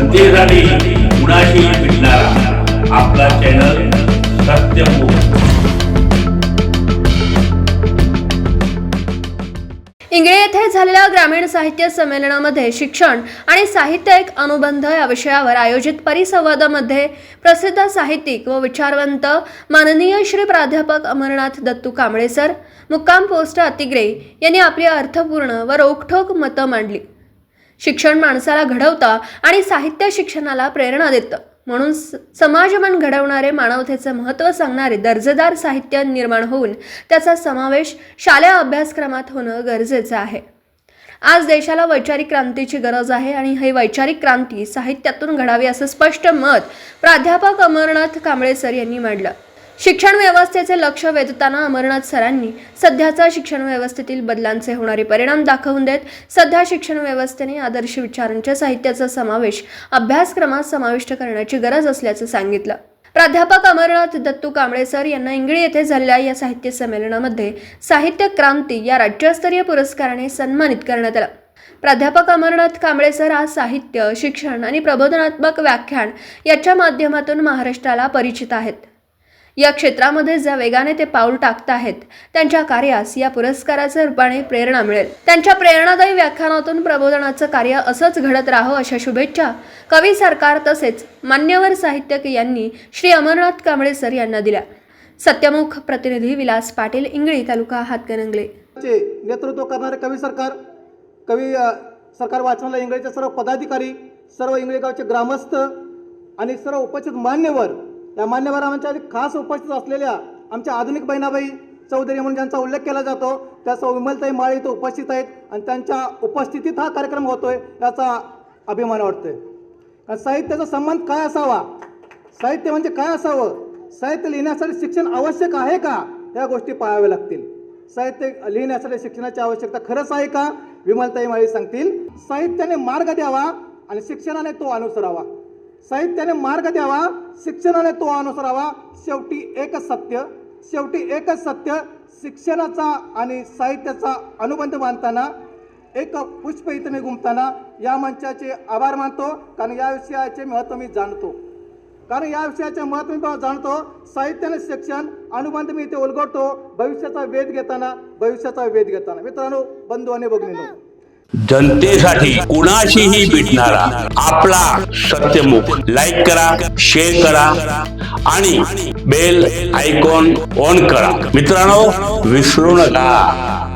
जनतेसाठी कुणाशी भेटणारा आपला चॅनल सत्यमुख। इंगळे येथे झालेल्या ग्रामीण साहित्य संमेलनामध्ये शिक्षण आणि साहित्य एक अनुबंध या विषयावर आयोजित परिसंवादामध्ये प्रसिद्ध साहित्यिक व विचारवंत माननीय श्री प्राध्यापक अमरनाथ दत्तू कांबळे सर, मुक्काम पोस्ट अतिग्रे यांनी आपली अर्थपूर्ण व रोखठोक मतं मांडली। शिक्षण माणसाला घडवतं आणि साहित्य शिक्षणाला प्रेरणा देतं, म्हणून समाजमन घडवणारे मानवतेचे महत्त्व सांगणारे दर्जेदार साहित्य निर्माण होऊन त्याचा समावेश शालेय अभ्यासक्रमात होणं गरजेचं आहे। आज देशाला वैचारिक क्रांतीची गरज आहे आणि ही वैचारिक क्रांती साहित्यातून घडावी असं स्पष्ट मत प्राध्यापक अमरनाथ कांबळे सर यांनी मांडलं। शिक्षण व्यवस्थेचे लक्ष वेधताना अमरनाथ सरांनी सध्याच्या शिक्षण व्यवस्थेतील बदलांचे होणारे परिणाम दाखवून देत सध्या शिक्षण व्यवस्थेने आदर्श विचारांच्या साहित्याचा समावेश अभ्यासक्रमात समाविष्ट करण्याची गरज असल्याचं सांगितलं। प्राध्यापक अमरनाथ दत्तू कांबळे सर यांना इंगळे येथे झालेल्या या साहित्य संमेलनामध्ये साहित्य क्रांती या राज्यस्तरीय पुरस्काराने सन्मानित करण्यात आलं। प्राध्यापक अमरनाथ कांबळे सर आज साहित्य, शिक्षण आणि प्रबोधनात्मक व्याख्यान याच्या माध्यमातून महाराष्ट्राला परिचित आहेत। या क्षेत्रामध्ये ज्या वेगाने ते पाऊल टाकत आहेत त्यांच्या कार्यास या पुरस्काराच्या रूपाने प्रेरणा मिळेल। त्यांच्या प्रेरणादायी व्याख्यानातून प्रबोधनाचं कार्य असंच घडत राहो अशा शुभेच्छा कवी सरकार तसेच मान्यवर साहित्यिक यांनी श्री अमरनाथ कांबळे सर यांना दिल्या। सत्यमुख प्रतिनिधी विलास पाटील, इंगळी, तालुका हातकणंगले। नेतृत्व करणारे कवी सरकार वाचनालय इंगळीचे सर्व पदाधिकारी, सर्व इंगळी गावचे ग्रामस्थ आणि सर्व उपस्थित मान्यवर, या मान्यवरांच्या खास उपस्थित असलेल्या आमच्या आधुनिक बहिणाबाई चौधरी म्हणून ज्यांचा उल्लेख केला जातो त्या सौ विमलताई माळी इथं उपस्थित आहेत आणि त्यांच्या उपस्थितीत हा कार्यक्रम होतोय याचा अभिमान वाटतोय। कारण साहित्याचा संबंध काय असावा, साहित्य म्हणजे काय असावं, साहित्य लिहिण्यासाठी शिक्षण आवश्यक आहे का, या गोष्टी पाहाव्या लागतील। साहित्य लिहिण्यासाठी शिक्षणाची आवश्यकता खरंच आहे का, विमलताई माळी सांगतील। साहित्याने मार्ग द्यावा आणि शिक्षणाने तो अनुसरावा, साहित्याने मार्ग द्यावा, शिक्षणाने तो अनुसरावा। शेवटी एकच सत्य, शिक्षणाचा आणि साहित्याचा अनुबंध बांधताना एक पुष्प इथं मी गुंफताना या मंचाचे आभार मानतो। कारण या विषयाचे महत्त्व मी जाणतो, साहित्याने शिक्षण अनुबंध मी इथे उलगडतो भविष्याचा वेध घेताना। मित्रांनो, बंधू आणि भगिनींनो, जनतेसाठी कुणाशीही भेटणारा आपला सत्यमुख। लाईक करा, शेअर करा आणि बेल आयकॉन ऑन करा। मित्रांनो, विसरू नका।